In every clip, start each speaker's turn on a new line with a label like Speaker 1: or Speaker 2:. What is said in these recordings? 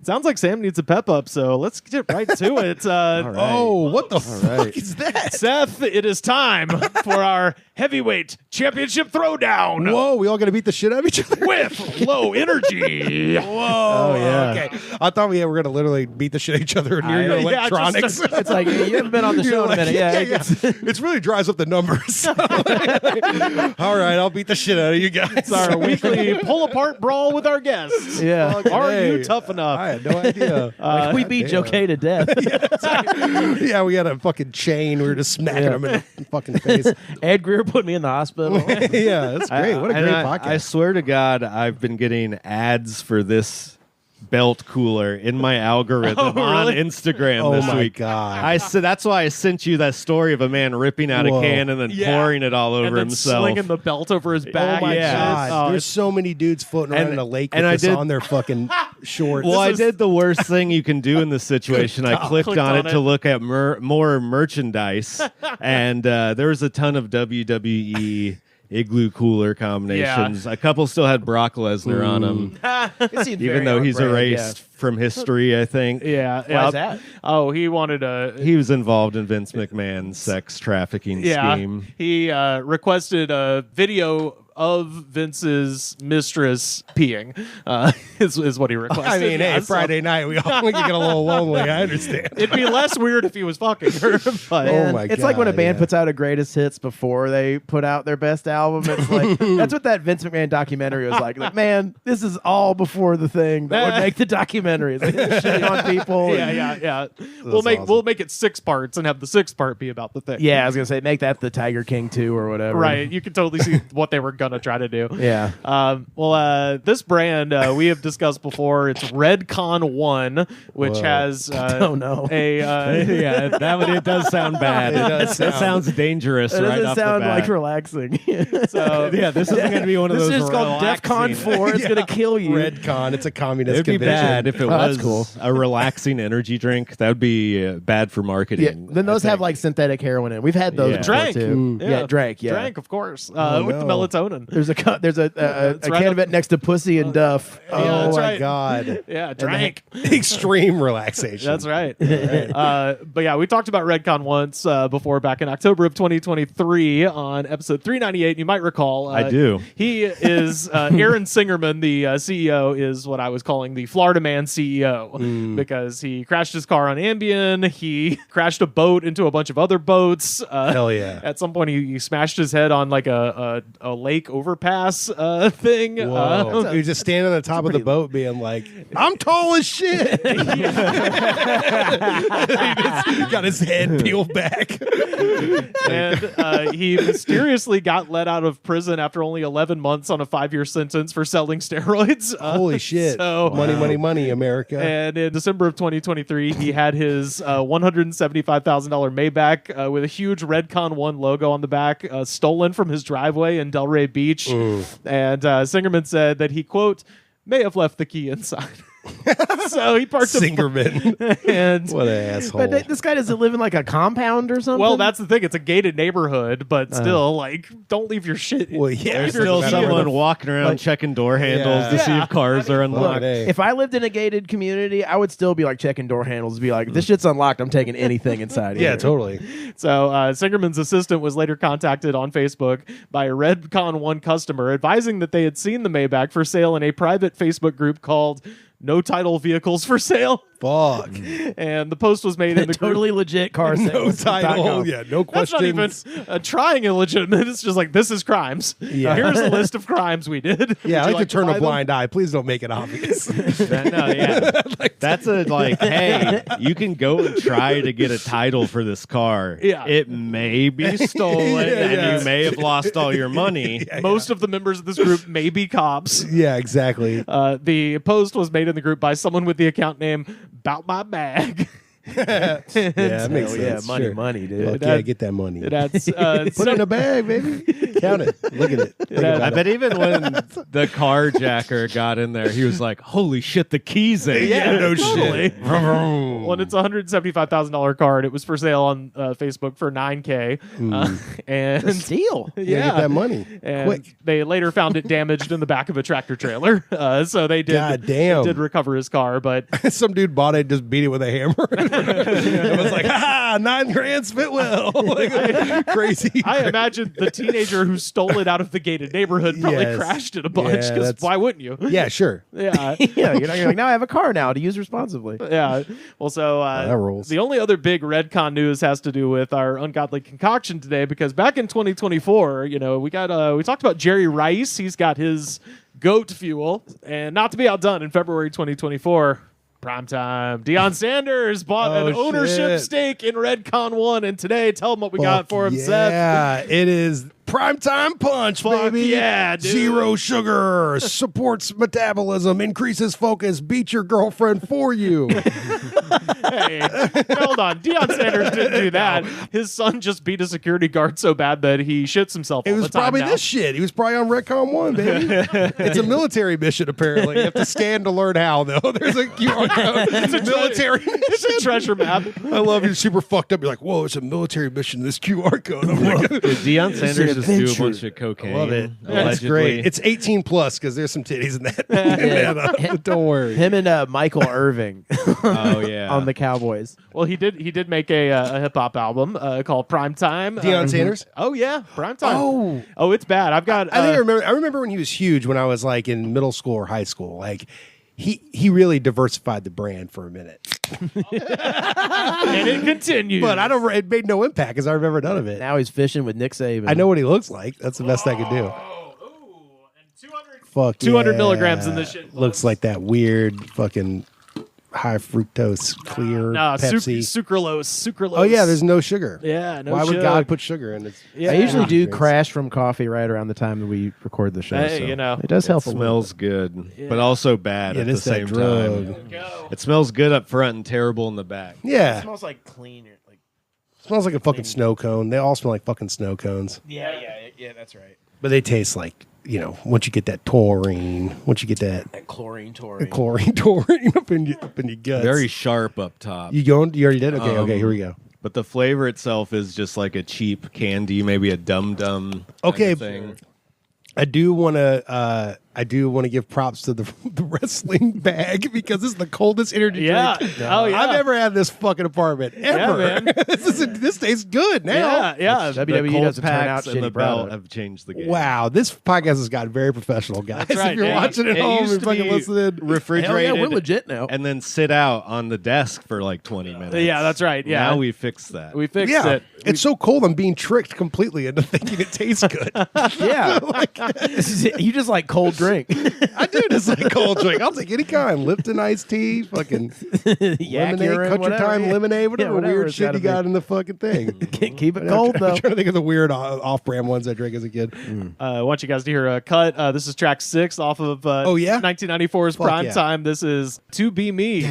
Speaker 1: Sounds like Sam needs a pep up, so let's get right to it.
Speaker 2: Right.
Speaker 3: Oh, what the fuck is that?
Speaker 1: Seth, it is time for our heavyweight championship throwdown.
Speaker 3: Whoa, we all got to beat the shit out of each other?
Speaker 1: With low energy.
Speaker 3: Whoa.
Speaker 2: Oh, yeah.
Speaker 3: Okay. I thought we were going to literally beat the shit out of each other near your electronics.
Speaker 2: It's like, you haven't been on the show in a minute. Yeah.
Speaker 3: It really drives up the numbers. All right, I'll beat the shit out of you guys.
Speaker 1: It's our weekly pull-apart brawl with our guests.
Speaker 2: Yeah.
Speaker 1: Are you tough enough?
Speaker 3: I had no idea.
Speaker 2: Like, we beat G.O.A.T to death.
Speaker 3: Yeah, we had a fucking chain. We were just smacking him in the fucking face.
Speaker 2: Ed Greer put me in the hospital.
Speaker 3: Yeah, that's great. What a great podcast.
Speaker 4: I swear to God, I've been getting ads for this belt cooler in my algorithm on Instagram this week.
Speaker 3: God.
Speaker 4: I said that's why I sent you that story of a man ripping out a can and then pouring it all over
Speaker 1: and then
Speaker 4: himself.
Speaker 1: slinging the belt over his back.
Speaker 3: Oh my
Speaker 4: Yeah.
Speaker 3: God.
Speaker 1: Oh,
Speaker 3: There's so many dudes floating around in a lake with
Speaker 4: and I
Speaker 3: this
Speaker 4: did-
Speaker 3: on their fucking shorts.
Speaker 4: Well, I did the worst thing you can do in this situation. I clicked on it to look at more merchandise, and there was a ton of WWE igloo cooler combinations. A couple still had Brock Lesnar on them, even though he's erased from history, I think.
Speaker 1: Yeah.
Speaker 2: Why is that?
Speaker 1: Oh, he wanted a...
Speaker 4: He was involved in Vince McMahon's sex trafficking scheme.
Speaker 1: He requested a video of Vince's mistress peeing, is what he requested.
Speaker 3: I mean, hey, Friday night, we all get a little lonely. I understand.
Speaker 1: It'd be less weird if he was fucking her. But
Speaker 3: Oh my
Speaker 2: It's like when a
Speaker 3: God,
Speaker 2: band
Speaker 3: yeah.
Speaker 2: puts out a greatest hits before they put out their best album. It's like that's what that Vince McMahon documentary was like. Like, man, this is all before the thing that would make the documentary. It's like shitting on people.
Speaker 1: yeah. We'll make it 6 parts and have the 6th part be about the thing.
Speaker 2: Yeah, I was gonna say make that the Tiger King 2 or whatever.
Speaker 1: Right. You can totally see what they were gonna try to do.
Speaker 2: Yeah.
Speaker 1: This brand we have discussed before. It's REDCON1, which has
Speaker 2: Oh no.
Speaker 4: Yeah, that one, it does sound bad. It sounds dangerous
Speaker 2: It
Speaker 4: right
Speaker 2: doesn't
Speaker 4: off
Speaker 2: sound
Speaker 4: the bat.
Speaker 2: like relaxing.
Speaker 1: So
Speaker 4: Yeah, this isn't going to be one of
Speaker 2: This
Speaker 4: those
Speaker 2: is called DEFCON 4. It's gonna kill you.
Speaker 3: Redcon. It's a communist
Speaker 4: It'd be
Speaker 3: convention.
Speaker 4: bad if it
Speaker 2: that's
Speaker 4: was
Speaker 2: cool.
Speaker 4: a relaxing energy drink. That would be bad for marketing.
Speaker 2: Yeah, then those
Speaker 4: I
Speaker 2: have
Speaker 4: think.
Speaker 2: like synthetic heroin in. We've had those
Speaker 4: Yeah.
Speaker 2: before
Speaker 1: Drank.
Speaker 2: too. Yeah, drank. Yeah,
Speaker 1: Drank, of course, with the
Speaker 3: no.
Speaker 1: melatonin.
Speaker 2: There's a
Speaker 1: It's right
Speaker 2: can
Speaker 1: up-
Speaker 2: of it next to Pussy and Duff.
Speaker 1: Yeah,
Speaker 3: Oh
Speaker 1: that's
Speaker 3: my
Speaker 1: right.
Speaker 3: God.
Speaker 1: Yeah, drank.
Speaker 3: Extreme relaxation.
Speaker 1: That's right. But yeah, we talked about Redcon once before back in October of 2023 on episode 398. You might recall.
Speaker 4: I do.
Speaker 1: He is Aaron Singerman, the CEO, is what I was calling the Florida Man CEO because he crashed his car on Ambien. He crashed a boat into a bunch of other boats.
Speaker 3: Hell yeah.
Speaker 1: At some point, he smashed his head on like a lake overpass thing.
Speaker 3: Whoa. He was just standing on the top of the boat being like, I'm tall as shit. He just got his head peeled back.
Speaker 1: And he mysteriously got let out of prison after only 11 months on a 5-year sentence for selling steroids.
Speaker 3: Holy shit.
Speaker 1: So,
Speaker 3: Money, money, money, America.
Speaker 1: and in December of 2023, he had his $175,000 Maybach with a huge REDCON1 logo on the back stolen from his driveway in Delray Beach. And Singerman said that he, quote, may have left the key inside. So he parked
Speaker 3: Singerman.
Speaker 1: and
Speaker 3: What an asshole.
Speaker 2: But this guy doesn't live in like a compound or something.
Speaker 1: well, that's the thing. It's a gated neighborhood, but still, like, don't leave your shit.
Speaker 3: Well, yeah.
Speaker 4: There's
Speaker 1: You're
Speaker 4: still
Speaker 1: just-
Speaker 4: someone walking around
Speaker 2: like-
Speaker 4: checking door handles
Speaker 3: Yeah.
Speaker 4: to see
Speaker 1: Yeah.
Speaker 4: if cars are unlocked.
Speaker 3: Look, hey.
Speaker 2: if I lived in a gated community, I would still be like checking door handles, be like, this shit's unlocked. I'm taking anything inside.
Speaker 3: Yeah,
Speaker 2: here.
Speaker 3: totally.
Speaker 1: So Singerman's assistant was later contacted on Facebook by a REDCON1 customer advising that they had seen the Maybach for sale in a private Facebook group called No Title Vehicles for Sale.
Speaker 3: Fuck.
Speaker 1: And the post was made in the
Speaker 2: Totally legit car
Speaker 3: No
Speaker 2: sales.
Speaker 3: title. Yeah, no
Speaker 1: That's not even
Speaker 3: questions.
Speaker 1: trying illegitimate. It's just like, this is crimes.
Speaker 3: Yeah.
Speaker 1: Here's a list of crimes we did.
Speaker 3: Yeah, I
Speaker 1: Would you
Speaker 3: like to turn
Speaker 1: buy
Speaker 3: a
Speaker 1: them?
Speaker 3: blind eye. Please don't make it obvious.
Speaker 4: No, yeah. That's a like, hey, you can go and try to get a title for this car.
Speaker 1: Yeah.
Speaker 4: It may be stolen and
Speaker 3: yeah.
Speaker 4: you may have lost all your money.
Speaker 1: Most of the members of this group may be cops.
Speaker 3: Yeah, exactly.
Speaker 1: The post was made in the group by someone with the account name Bout My Bag.
Speaker 3: that makes sense.
Speaker 2: Money,
Speaker 3: Sure.
Speaker 2: money, dude.
Speaker 3: Fuck yeah, get that money.
Speaker 1: It adds,
Speaker 3: Put it in a bag, baby. Count it. Look at it. Think about
Speaker 4: I
Speaker 3: it.
Speaker 4: bet even when the carjacker got in there, he was like, "Holy shit, the keys ain't."
Speaker 1: Yeah,
Speaker 3: no
Speaker 1: totally.
Speaker 3: shit.
Speaker 1: Well, it's a $175,000 card. It was for sale on Facebook for $9K, and
Speaker 2: Steal.
Speaker 3: Yeah, get that money.
Speaker 1: And
Speaker 3: Quick.
Speaker 1: they later found it damaged in the back of a tractor trailer. So they
Speaker 3: God damn.
Speaker 1: did recover his car, but
Speaker 3: Some dude bought it, just beat it with a hammer. It was like, $9 grand spit well. Like, crazy.
Speaker 1: I imagine the teenager who stole it out of the gated neighborhood probably
Speaker 3: Yes.
Speaker 1: crashed it a bunch
Speaker 3: Yeah,
Speaker 1: because
Speaker 3: that's-
Speaker 1: why wouldn't you?
Speaker 3: Yeah, sure.
Speaker 1: Yeah.
Speaker 2: Yeah, you're like, now I have a car now to use responsibly.
Speaker 1: Yeah. Well, so
Speaker 3: that rules.
Speaker 1: the only other big REDCON news has to do with our ungodly concoction today, because back in 2024, we talked about Jerry Rice. He's got his GO.A.T fuel, and not to be outdone, in February 2024. Primetime. Deion Sanders bought an
Speaker 3: Oh,
Speaker 1: ownership
Speaker 3: shit.
Speaker 1: stake in REDCON1, and today, tell him what we got for him, Seth.
Speaker 3: Yeah, it is primetime punch,
Speaker 1: Fuck
Speaker 3: baby.
Speaker 1: yeah, dude.
Speaker 3: 0 sugar, supports metabolism, increases focus, beats your girlfriend for you.
Speaker 1: Hey, hold on. Deion Sanders didn't do that. His son just beat a security guard so bad that he shits himself
Speaker 3: It
Speaker 1: all
Speaker 3: was
Speaker 1: the time
Speaker 3: probably
Speaker 1: now.
Speaker 3: this shit. He was probably on REDCON 1, baby. It's a military mission, apparently. You have to scan to learn how, though. There's a QR code. It's a military
Speaker 1: It's a
Speaker 3: mission.
Speaker 1: treasure map.
Speaker 3: I love you're super fucked up. You're like, whoa, it's a military mission. This QR code. I'm like,
Speaker 4: Did Deion Sanders just do a
Speaker 2: adventure.
Speaker 4: bunch of cocaine?
Speaker 3: love it. That's
Speaker 4: allegedly?
Speaker 3: great. It's 18 plus because there's some titties in that. Don't worry.
Speaker 2: Him and Michael Irving
Speaker 4: Oh yeah.
Speaker 2: on the Cowboys.
Speaker 1: Well, he did make a hip hop album called Primetime.
Speaker 3: Deion Sanders?
Speaker 1: Oh yeah, Primetime. Oh, it's bad. I've got.
Speaker 3: I think I remember when he was huge when I was like in middle school or high school. Like he really diversified the brand for a minute.
Speaker 1: and it continues.
Speaker 3: But it made no impact because I remember none of it.
Speaker 2: Now he's fishing with Nick Saban.
Speaker 3: I know what he looks like. That's the best I could do.
Speaker 1: And 200.
Speaker 3: Fuck
Speaker 1: 200
Speaker 3: yeah.
Speaker 1: milligrams in this shit.
Speaker 3: Looks like that weird fucking high fructose clear Pepsi.
Speaker 1: Sucralose.
Speaker 3: Oh yeah, there's no sugar.
Speaker 1: Yeah, no
Speaker 3: Why would
Speaker 1: sugar.
Speaker 3: God put sugar in it?
Speaker 1: Yeah.
Speaker 2: I usually do
Speaker 3: Drinks.
Speaker 2: crash from coffee right around the time that we record the show.
Speaker 1: Hey,
Speaker 2: so
Speaker 1: you know.
Speaker 2: it does help
Speaker 4: It
Speaker 2: a little.
Speaker 4: smells good, but also bad
Speaker 3: Yeah,
Speaker 4: at
Speaker 3: it
Speaker 4: the
Speaker 3: is that
Speaker 4: same
Speaker 3: drug.
Speaker 4: time. It smells good up front and terrible in the back.
Speaker 3: Yeah,
Speaker 2: smells like cleaner. Like
Speaker 3: smells like a fucking snow cone. They all smell like fucking snow cones,
Speaker 2: yeah, that's right.
Speaker 3: but they taste like once you get that taurine, once you get that
Speaker 2: Chlorine taurine.
Speaker 3: taurine up in your guts.
Speaker 4: Very sharp up top.
Speaker 3: You going? You already did? Okay, here we go.
Speaker 4: But the flavor itself is just like a cheap candy, maybe a dum dum.
Speaker 3: Okay.
Speaker 4: thing.
Speaker 3: I do want to give props to the wrestling bag because this is the coldest energy
Speaker 1: Yeah.
Speaker 3: drink
Speaker 1: Oh, yeah.
Speaker 3: I've ever had in this fucking apartment ever.
Speaker 1: man.
Speaker 3: this tastes good now.
Speaker 1: Yeah.
Speaker 4: The
Speaker 2: WWE
Speaker 4: cold
Speaker 2: doesn't turn out
Speaker 4: packs and
Speaker 2: shitty
Speaker 4: the belt
Speaker 2: product.
Speaker 4: have changed the game.
Speaker 3: Wow, this podcast has gotten very professional, guys.
Speaker 1: That's right,
Speaker 3: if you're
Speaker 1: yeah.
Speaker 3: watching at
Speaker 4: It
Speaker 3: home
Speaker 4: used
Speaker 3: and
Speaker 4: to
Speaker 3: fucking
Speaker 4: be
Speaker 3: listening,
Speaker 4: refrigerated.
Speaker 2: Hell yeah, we're legit now.
Speaker 4: And then sit out on the desk for like 20 minutes.
Speaker 1: Yeah, that's right. Yeah.
Speaker 4: Now we fixed that.
Speaker 1: We fixed
Speaker 3: yeah,
Speaker 1: it.
Speaker 3: it's so cold. I'm being tricked completely into thinking it tastes good.
Speaker 2: Yeah, you just like cold drink.
Speaker 3: I do just like cold drink. I'll take any kind. Lipton iced tea, fucking lemonade,
Speaker 2: urine,
Speaker 3: cut your
Speaker 2: whatever,
Speaker 3: time
Speaker 2: yeah.
Speaker 3: lemonade, whatever
Speaker 2: whatever
Speaker 3: weird
Speaker 2: it's
Speaker 3: shit
Speaker 2: gotta
Speaker 3: you got
Speaker 2: be.
Speaker 3: in the fucking thing.
Speaker 2: Keep it cold
Speaker 3: I'm
Speaker 2: though.
Speaker 3: trying to think of the weird off-brand ones I drank as a kid.
Speaker 1: I want you guys to hear a cut. This is track 6 off of
Speaker 3: Oh, yeah?
Speaker 1: 1994's
Speaker 3: Fuck
Speaker 1: Prime
Speaker 3: yeah.
Speaker 1: Time. This is To Be Me.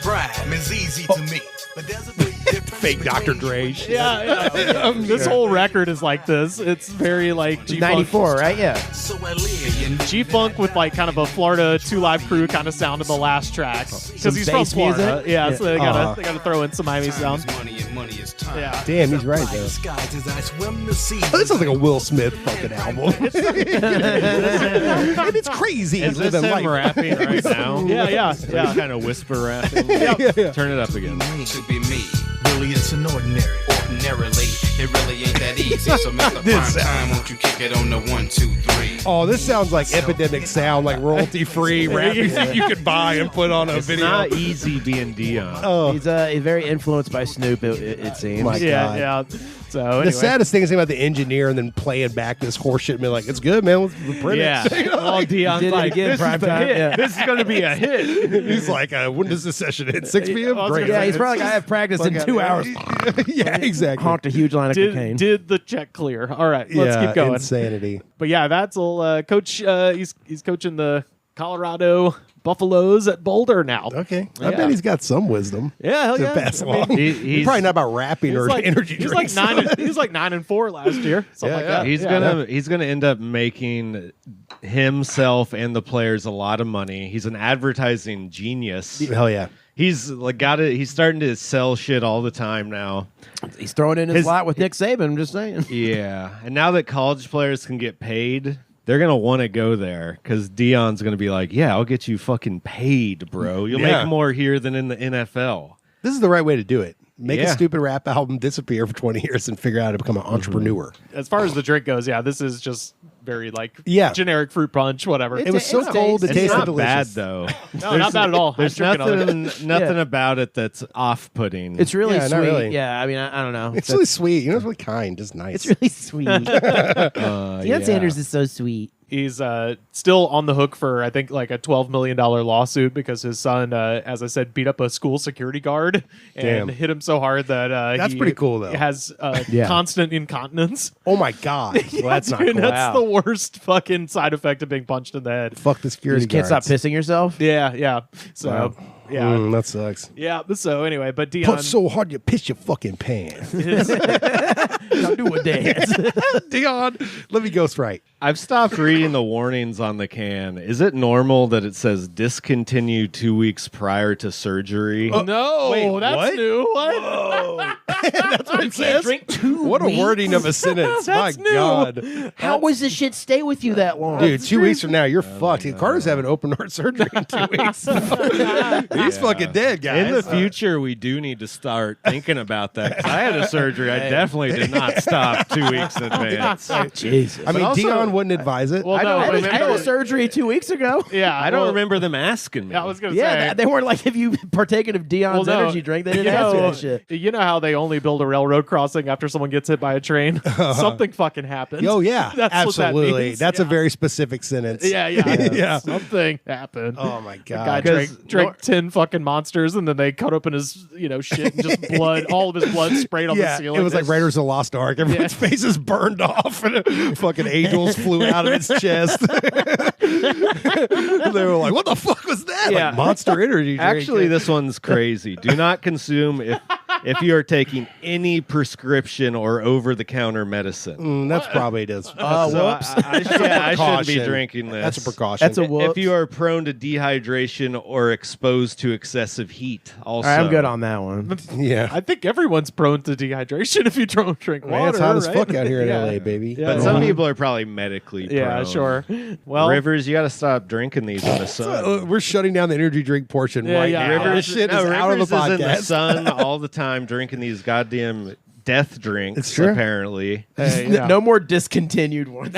Speaker 5: Prime is easy to me, but there's a big difference.
Speaker 3: Fake Dr. Dre shit.
Speaker 1: Yeah. This whole record is like this. It's very like G-Funk.
Speaker 2: 94, right? Yeah.
Speaker 5: So alien.
Speaker 1: G-Funk with like kind of a Florida 2 Live Crew kind of sound in the last track. Because he's from
Speaker 2: bass
Speaker 1: Florida.
Speaker 2: music?
Speaker 1: Yeah, so they
Speaker 3: Uh-huh.
Speaker 1: gotta throw in some Miami sound.
Speaker 5: Money and money is time.
Speaker 1: Yeah.
Speaker 3: Damn, he's right, though.
Speaker 5: Skies as I swim the sea.
Speaker 3: Oh, this sounds like a Will Smith fucking album. And it's crazy.
Speaker 4: Is this
Speaker 3: living
Speaker 4: him
Speaker 3: life.
Speaker 4: rapping right now?
Speaker 1: Yeah.
Speaker 4: Kind of whisper rapping.
Speaker 3: Yeah.
Speaker 4: Turn it up again.
Speaker 5: To be me, really it's an ordinary. Ordinarily, it really ain't that easy. So Mr. Prime Time, won't you kick it on the 1, 2, 3?
Speaker 3: Oh, this sounds like Epidemic Sound, like royalty-free rap music you could buy and put on a
Speaker 4: It's
Speaker 3: video.
Speaker 4: not easy being Dion.
Speaker 3: Oh,
Speaker 2: He's very influenced by Snoop. It seems.
Speaker 3: My God.
Speaker 1: Yeah. So anyway.
Speaker 3: the saddest thing is about the engineer and then playing back this horseshit and being like, it's good, man. Let's print
Speaker 4: Yeah.
Speaker 3: it.
Speaker 4: Well, Dion's
Speaker 2: Did it
Speaker 4: like,
Speaker 2: again,
Speaker 4: this is
Speaker 2: prime
Speaker 4: the
Speaker 2: time,
Speaker 4: hit.
Speaker 2: yeah.
Speaker 4: This is going to be a hit.
Speaker 3: He's like, when does this session hit? 6 p.m.?
Speaker 1: I was
Speaker 3: Great.
Speaker 1: gonna
Speaker 2: Yeah, he's probably like, I have practice in 2 hours.
Speaker 3: Yeah, exactly.
Speaker 2: Honked a huge line of cocaine.
Speaker 1: did the check clear. All right, let's
Speaker 3: Yeah,
Speaker 1: keep going.
Speaker 3: Insanity.
Speaker 1: But yeah, that's coach. He's coaching the Colorado Buffaloes at Boulder now.
Speaker 3: Okay. I bet he's got some wisdom.
Speaker 1: Yeah, hell
Speaker 3: to
Speaker 1: yeah.
Speaker 3: pass
Speaker 1: I mean,
Speaker 3: along. He's probably not about rapping or energy
Speaker 1: he's
Speaker 3: drinks.
Speaker 1: like 9-4 last year. Something like that.
Speaker 4: He's gonna end up making himself and the players a lot of money. He's an advertising genius.
Speaker 3: Hell yeah.
Speaker 4: He's like he's starting to sell shit all the time now.
Speaker 2: He's throwing in his lot with Nick Saban, I'm just saying.
Speaker 4: Yeah. And now that college players can get paid, they're going to want to go there because Deion's going to be like, yeah, I'll get you fucking paid, bro. You'll make more here than in the NFL.
Speaker 3: This is the right way to do it. Make a stupid rap album disappear for 20 years and figure out how to become an entrepreneur.
Speaker 1: As far as the drink goes, this is just very generic fruit punch, whatever.
Speaker 3: It was so cold, it tasted
Speaker 4: not
Speaker 3: delicious.
Speaker 4: bad though.
Speaker 1: No, not bad at all.
Speaker 4: There's nothing about it that's off-putting.
Speaker 2: It's really sweet.
Speaker 3: not really.
Speaker 2: Yeah, I mean, I don't know.
Speaker 3: It's really sweet. You know, it's really kind, just nice.
Speaker 2: It's really sweet. Deion Sanders is so sweet.
Speaker 1: He's still on the hook for, I think, like a $12 million lawsuit because his son, as I said, beat up a school security guard and hit him so hard that
Speaker 3: that's pretty cool, though.
Speaker 1: Has constant incontinence.
Speaker 3: Oh, my God. Well, that's not cool.
Speaker 1: That's the worst fucking side effect of being punched in the head.
Speaker 3: Fuck the security
Speaker 2: guards. You can't stop pissing yourself?
Speaker 1: Yeah. So... Yeah,
Speaker 3: that sucks.
Speaker 1: Yeah, so anyway, but Deion
Speaker 3: punch so hard you piss your fucking pants.
Speaker 2: Now do a dance.
Speaker 3: Deion, let me ghost right.
Speaker 4: I've stopped reading the warnings on the can. Is it normal that it says discontinue 2 weeks prior to surgery?
Speaker 1: No,
Speaker 3: wait,
Speaker 1: that's
Speaker 3: what?
Speaker 1: new. What?
Speaker 3: Whoa. That's what it says?
Speaker 2: Drink 2
Speaker 3: What a
Speaker 2: weeks?
Speaker 3: wording of a sentence. My
Speaker 1: That's new.
Speaker 3: God.
Speaker 2: How was this shit stay with you that long?
Speaker 3: Dude, 2 weeks from now, you're fucked. Carter's having open heart surgery in 2 weeks. He's fucking dead, guys.
Speaker 4: In the future, we do need to start thinking about that. 'Cause I had a surgery. I definitely did not stop 2 weeks in advance.
Speaker 2: Jesus.
Speaker 3: I mean,
Speaker 4: also-
Speaker 3: Deion wouldn't advise it.
Speaker 1: Well,
Speaker 4: I
Speaker 1: no,
Speaker 4: don't
Speaker 1: but
Speaker 2: I had a
Speaker 1: remember-
Speaker 2: surgery 2 weeks ago.
Speaker 1: Yeah,
Speaker 4: I don't remember them asking me.
Speaker 1: I was gonna
Speaker 2: Yeah,
Speaker 1: say
Speaker 2: they weren't like, if you partaken of Deion's energy drink, they didn't ask you that shit.
Speaker 1: You know how they only build a railroad crossing after someone gets hit by a train? Something fucking happened.
Speaker 3: Oh, yeah.
Speaker 1: That's
Speaker 3: absolutely.
Speaker 1: What that means.
Speaker 3: That's a very specific sentence.
Speaker 1: Yeah.
Speaker 3: Yeah.
Speaker 1: Something happened.
Speaker 3: Oh, my
Speaker 1: The guy
Speaker 3: God.
Speaker 1: drank 10 fucking monsters, and then they cut open his shit and just blood, all of his blood sprayed on the ceiling.
Speaker 3: It was like Raiders of the Lost Ark. Everyone's faces burned off, and fucking angels flew out of his chest. They were like, "What the fuck was that?"
Speaker 4: Yeah.
Speaker 3: Like Monster Energy drink.
Speaker 4: Actually, this one's crazy. Do not consume if you are taking any prescription or over-the-counter medicine.
Speaker 3: That's probably it is.
Speaker 4: So I shouldn't be
Speaker 3: Precaution.
Speaker 4: drinking this.
Speaker 3: That's a precaution.
Speaker 2: That's a whoops.
Speaker 4: If you are prone to dehydration or exposed to excessive heat, also.
Speaker 2: All right, I'm good on that one.
Speaker 3: yeah.
Speaker 1: I think everyone's prone to dehydration if you don't drink water.
Speaker 3: Man, it's hot as
Speaker 1: right?
Speaker 3: fuck out here in
Speaker 1: Yeah.
Speaker 3: LA, baby.
Speaker 1: Yeah.
Speaker 4: But some people are probably medically prone.
Speaker 1: Yeah, sure. Well,
Speaker 4: Rivers, you got to stop drinking these in the sun.
Speaker 3: We're shutting down the energy drink portion right now.
Speaker 1: Rivers-
Speaker 3: This shit is out of the
Speaker 4: Rivers is in the
Speaker 3: podcast.
Speaker 4: sun all the time drinking these goddamn death drinks,
Speaker 3: It's true.
Speaker 4: apparently.
Speaker 2: No more discontinued ones.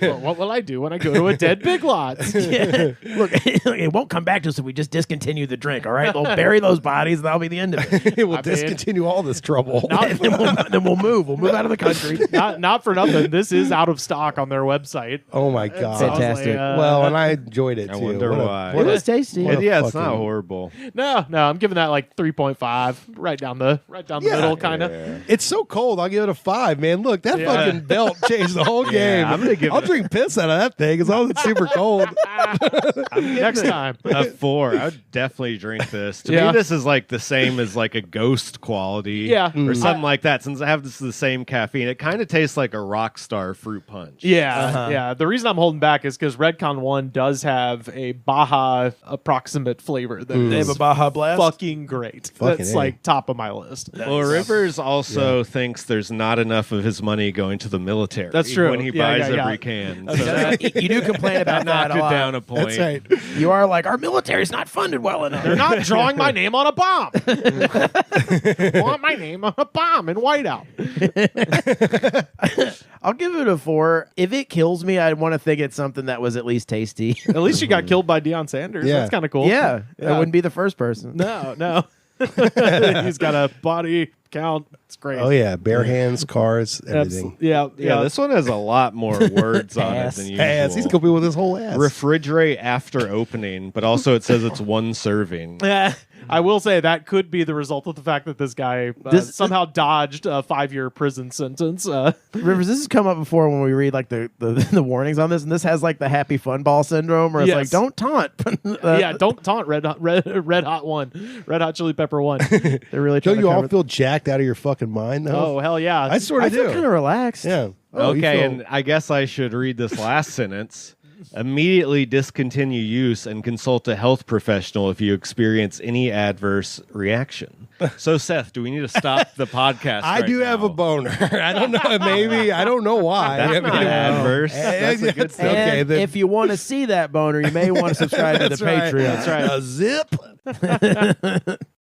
Speaker 1: well, what will I do when I go to a dead Big Lots?
Speaker 2: Look, it won't come back to us if we just discontinue the drink, all right? They'll bury those bodies, and that'll be the end of it.
Speaker 3: It will
Speaker 1: I mean-
Speaker 3: discontinue all this trouble.
Speaker 2: And then we'll move. We'll move out of the country.
Speaker 1: not for nothing. This is out of stock on their website.
Speaker 3: Oh my God.
Speaker 1: So I was
Speaker 2: Fantastic.
Speaker 3: Well, and I enjoyed it
Speaker 4: I
Speaker 3: too.
Speaker 4: wonder
Speaker 3: What a-
Speaker 4: why.
Speaker 3: what
Speaker 2: It
Speaker 3: a-
Speaker 2: was tasty.
Speaker 3: what a
Speaker 4: Yeah, it's not
Speaker 3: fucking-
Speaker 4: horrible.
Speaker 1: No, I'm giving that like 3.5, right down the middle, kind of.
Speaker 3: It's so cold. I'll give it a 5, man. Look, that
Speaker 1: Yeah.
Speaker 3: fucking belt changed the whole game.
Speaker 4: I'm gonna give
Speaker 3: I'll
Speaker 4: it a-
Speaker 3: drink piss out of that thing as long as it's super cold.
Speaker 1: Next time.
Speaker 4: A 4. I would definitely drink this. To
Speaker 1: Yeah.
Speaker 4: me, this is like the same as like a Ghost quality.
Speaker 1: Yeah.
Speaker 4: Or something like that. Since I have this the same caffeine, it kind of tastes like a Rockstar fruit punch.
Speaker 1: Yeah. The reason I'm holding back is because REDCON1 does have a Baja approximate flavor that
Speaker 2: They
Speaker 1: is
Speaker 2: have a Baja Blast?
Speaker 1: fucking great.
Speaker 3: Fucking
Speaker 1: That's
Speaker 3: A.
Speaker 1: like top of my list.
Speaker 4: Well, Rivers also thinks there's not enough of his money going to the military.
Speaker 1: That's true.
Speaker 4: When he
Speaker 1: Yeah,
Speaker 4: buys
Speaker 1: yeah.
Speaker 4: every can. So
Speaker 2: You do complain about that
Speaker 4: knocked
Speaker 2: a
Speaker 4: it
Speaker 2: lot.
Speaker 4: down a point.
Speaker 3: That's right.
Speaker 2: You are like, our military's not funded well enough.
Speaker 1: They're not drawing my name on a bomb. Want my name on a bomb in whiteout.
Speaker 2: I'll give it a 4. If it kills me, I want to think it's something that was at least tasty.
Speaker 1: At least you got killed by Deion Sanders.
Speaker 3: Yeah.
Speaker 1: That's kind of cool.
Speaker 2: Yeah, I wouldn't be the first person.
Speaker 1: No. He's got a body count. It's great.
Speaker 3: Oh yeah, bare hands, cars, everything.
Speaker 1: Yeah.
Speaker 4: This one has a lot more words on it than usual.
Speaker 3: Ass. He's going with his whole ass.
Speaker 4: Refrigerate after opening, but also it says it's one serving.
Speaker 1: I will say that could be the result of the fact that this guy somehow dodged a 5-year prison sentence.
Speaker 2: Rivers, this has come up before when we read like the warnings on this, and this has like the happy fun ball syndrome, where it's like don't taunt.
Speaker 1: Don't taunt Red Hot 1, Red Hot Chili Pepper 1.
Speaker 2: They're really
Speaker 3: Don't
Speaker 2: trying
Speaker 3: you
Speaker 2: to
Speaker 3: all feel jacked out of your fucking mind though?
Speaker 1: Oh hell yeah!
Speaker 3: I sort of do.
Speaker 2: feel kind of relaxed.
Speaker 3: Yeah. Oh, you
Speaker 4: Okay,
Speaker 3: feel-
Speaker 4: and I guess I should read this last sentence. Immediately discontinue use and consult a health professional if you experience any adverse reaction. So, Seth, do we need to stop the podcast?
Speaker 3: I do have a boner. I don't know. Maybe. I don't know why.
Speaker 4: That's not adverse. That's a good
Speaker 2: And
Speaker 3: Okay, then-
Speaker 2: if you want to see that boner, you may want to subscribe to the
Speaker 3: That's right.
Speaker 2: Patreon.
Speaker 3: That's right. A zip.